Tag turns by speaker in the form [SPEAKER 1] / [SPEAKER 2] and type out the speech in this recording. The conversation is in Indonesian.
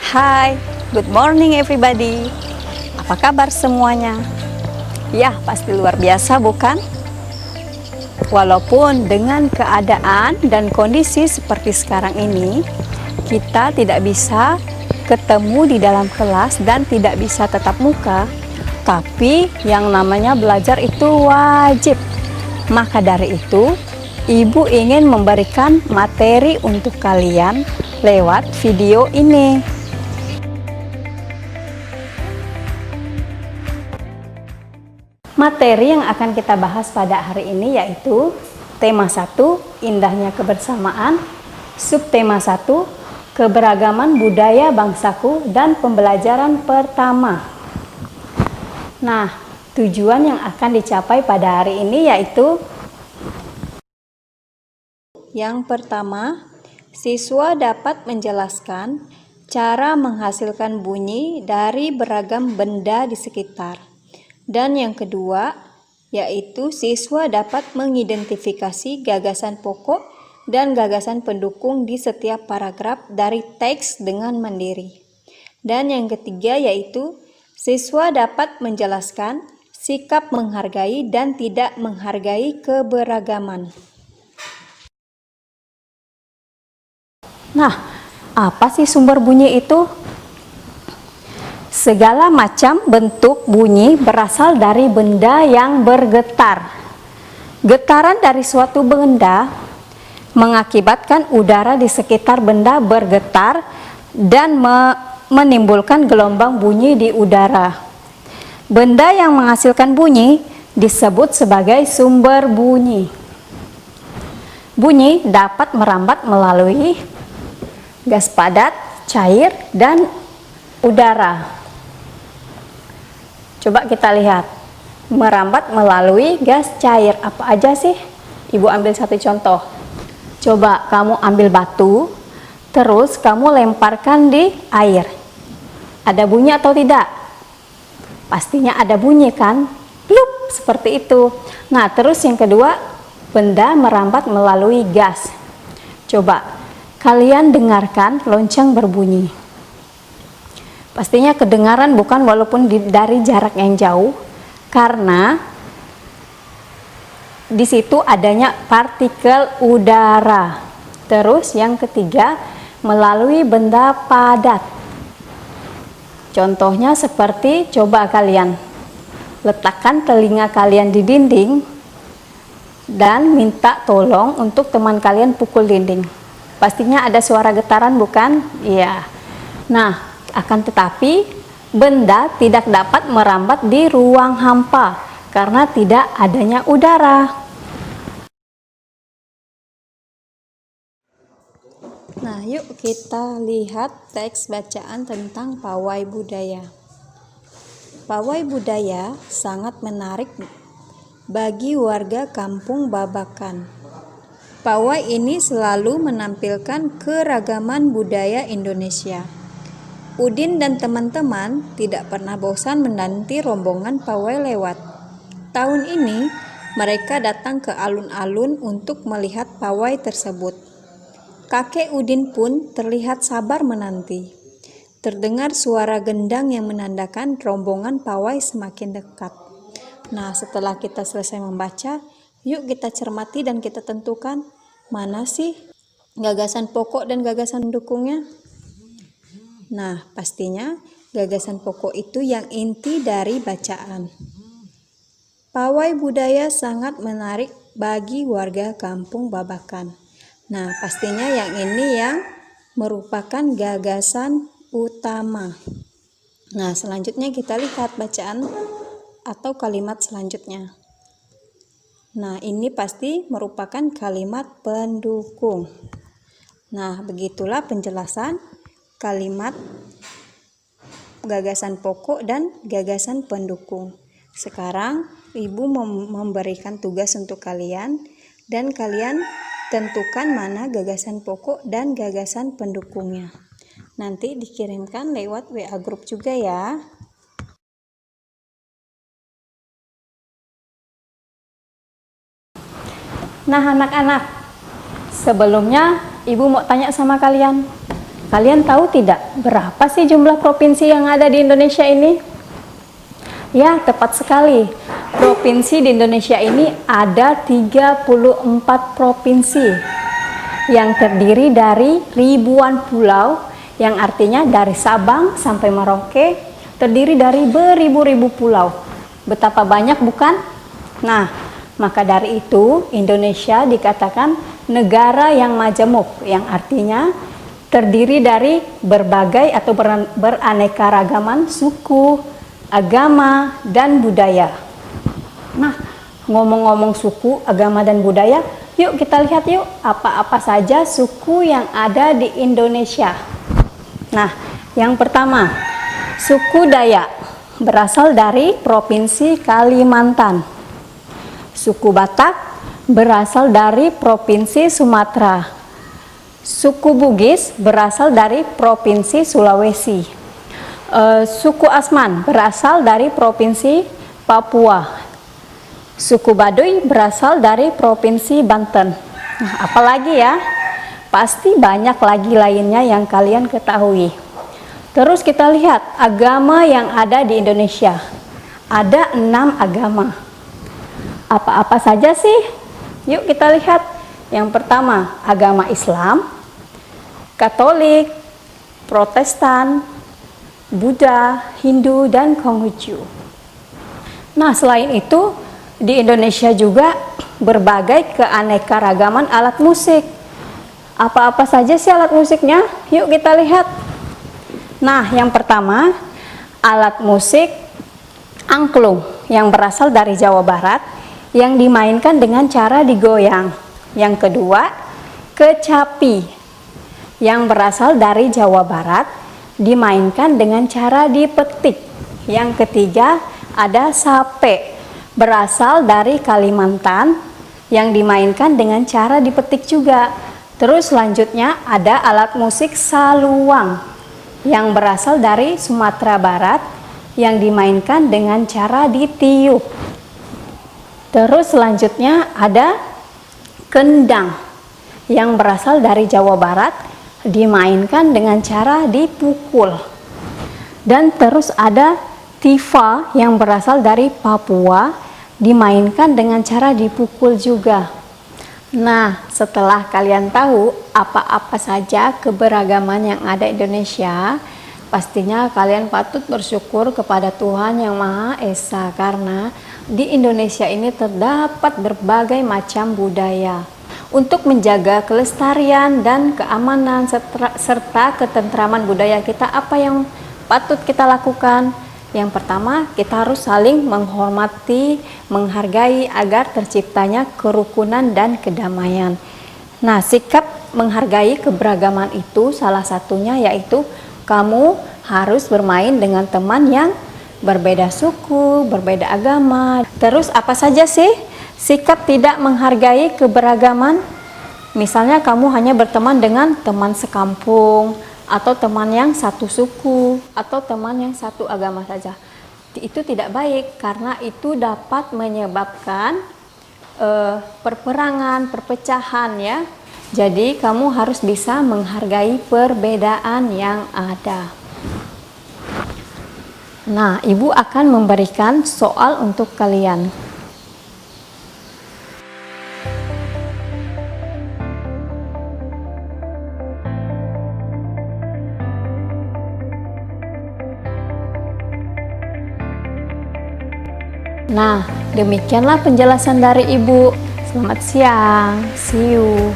[SPEAKER 1] Hai, good morning everybody. Apa kabar semuanya? Ya, pasti luar biasa bukan? Walaupun dengan keadaan dan kondisi seperti sekarang ini, kita tidak bisa ketemu di dalam kelas dan tidak bisa tatap muka, tapi yang namanya belajar itu wajib. Maka dari itu, Ibu ingin memberikan materi untuk kalian lewat video ini. Materi yang akan kita bahas pada hari ini yaitu tema 1, indahnya kebersamaan, subtema 1, keberagaman budaya bangsaku, dan pembelajaran pertama. Nah, tujuan yang akan dicapai pada hari ini yaitu yang pertama, siswa dapat menjelaskan cara menghasilkan bunyi dari beragam benda di sekitar. Dan yang kedua, yaitu siswa dapat mengidentifikasi gagasan pokok dan gagasan pendukung di setiap paragraf dari teks dengan mandiri. Dan yang ketiga, yaitu siswa dapat menjelaskan sikap menghargai dan tidak menghargai keberagaman. Nah, apa sih sumber bunyi itu? Segala macam bentuk bunyi berasal dari benda yang bergetar. Getaran dari suatu benda mengakibatkan udara di sekitar benda bergetar dan menimbulkan gelombang bunyi di udara. Benda yang menghasilkan bunyi disebut sebagai sumber bunyi. Bunyi dapat merambat melalui gas padat, cair, dan udara. Coba kita lihat, merambat melalui gas cair. Apa aja sih? Ibu ambil satu contoh. Coba kamu ambil batu, terus kamu lemparkan di air. Ada bunyi atau tidak? Pastinya ada bunyi kan? Plup, seperti itu. Nah, terus yang kedua, benda merambat melalui gas. Coba kalian dengarkan lonceng berbunyi. Pastinya kedengaran bukan, walaupun dari jarak yang jauh, karena di situ adanya partikel udara. Terus yang ketiga, melalui benda padat. Contohnya seperti, coba kalian letakkan telinga kalian di dinding dan minta tolong untuk teman kalian pukul dinding. Pastinya ada suara getaran bukan? Iya. Nah, akan tetapi benda tidak dapat merambat di ruang hampa karena tidak adanya udara. Nah, yuk kita lihat teks bacaan tentang pawai budaya. Pawai budaya sangat menarik bagi warga kampung Babakan. Pawai ini selalu menampilkan keragaman budaya Indonesia. Udin dan teman-teman tidak pernah bosan menanti rombongan pawai lewat. Tahun ini, mereka datang ke alun-alun untuk melihat pawai tersebut. Kakek Udin pun terlihat sabar menanti. Terdengar suara gendang yang menandakan rombongan pawai semakin dekat. Nah, setelah kita selesai membaca, yuk kita cermati dan kita tentukan mana sih gagasan pokok dan gagasan pendukungnya. Nah, pastinya gagasan pokok itu yang inti dari bacaan. Pawai budaya sangat menarik bagi warga kampung Babakan. Nah, pastinya yang ini yang merupakan gagasan utama. Nah, selanjutnya kita lihat bacaan atau kalimat selanjutnya. Nah, ini pasti merupakan kalimat pendukung. Nah, begitulah penjelasan kalimat gagasan pokok dan gagasan pendukung. Sekarang, Ibu memberikan tugas untuk kalian, dan kalian tentukan mana gagasan pokok dan gagasan pendukungnya. Nanti dikirimkan lewat WA grup juga ya. Nah, anak-anak, sebelumnya Ibu mau tanya sama kalian, Kalian tahu tidak berapa sih jumlah provinsi yang ada di Indonesia ini? Ya, tepat sekali. Provinsi di Indonesia ini ada 34 provinsi yang terdiri dari ribuan pulau, yang artinya dari Sabang sampai Merauke terdiri dari beribu-ribu pulau. Betapa banyak bukan? Nah, maka dari itu Indonesia dikatakan negara yang majemuk, yang artinya terdiri dari berbagai atau beraneka ragaman suku, agama, dan budaya. Nah, ngomong-ngomong suku, agama, dan budaya, yuk kita lihat yuk apa-apa saja suku yang ada di Indonesia. Nah, yang pertama, suku Dayak berasal dari Provinsi Kalimantan. Suku Batak berasal dari Provinsi Sumatera. Suku Bugis berasal dari Provinsi Sulawesi. Suku Asman berasal dari Provinsi Papua. Suku Baduy berasal dari Provinsi Banten. Nah, apalagi ya? Pasti banyak lagi lainnya yang kalian ketahui. Terus kita lihat agama yang ada di Indonesia. Ada 6 agama. Apa-apa saja sih? Yuk kita lihat. Yang pertama, agama Islam, Katolik, Protestan, Buddha, Hindu, dan Konghucu. Nah, selain itu, di Indonesia juga berbagai keanekaragaman alat musik. Apa-apa saja sih alat musiknya? Yuk kita lihat. Nah, yang pertama, alat musik angklung yang berasal dari Jawa Barat yang dimainkan dengan cara digoyang. Yang kedua, kecapi yang berasal dari Jawa Barat dimainkan dengan cara dipetik. Yang ketiga, ada sape berasal dari Kalimantan yang dimainkan dengan cara dipetik juga. Terus selanjutnya ada alat musik saluang yang berasal dari Sumatera Barat yang dimainkan dengan cara ditiup. Terus selanjutnya ada kendang yang berasal dari Jawa Barat dimainkan dengan cara dipukul. Dan terus ada tifa yang berasal dari Papua dimainkan dengan cara dipukul juga. Nah, setelah kalian tahu apa-apa saja keberagaman yang ada di Indonesia, pastinya kalian patut bersyukur kepada Tuhan Yang Maha Esa karena di Indonesia ini terdapat berbagai macam budaya. Untuk menjaga kelestarian dan keamanan serta ketentraman budaya kita, apa yang patut kita lakukan? Yang pertama, kita harus saling menghormati, menghargai agar terciptanya kerukunan dan kedamaian. Nah, sikap menghargai keberagaman itu salah satunya yaitu kamu harus bermain dengan teman yang berbeda suku, berbeda agama. Terus apa saja sih sikap tidak menghargai keberagaman? Misalnya kamu hanya berteman dengan teman sekampung, atau teman yang satu suku, atau teman yang satu agama saja. Itu tidak baik karena itu dapat menyebabkan perperangan, perpecahan ya. Jadi kamu harus bisa menghargai perbedaan yang ada. Nah, Ibu akan memberikan soal untuk kalian. Nah, demikianlah penjelasan dari Ibu. Selamat siang, see you.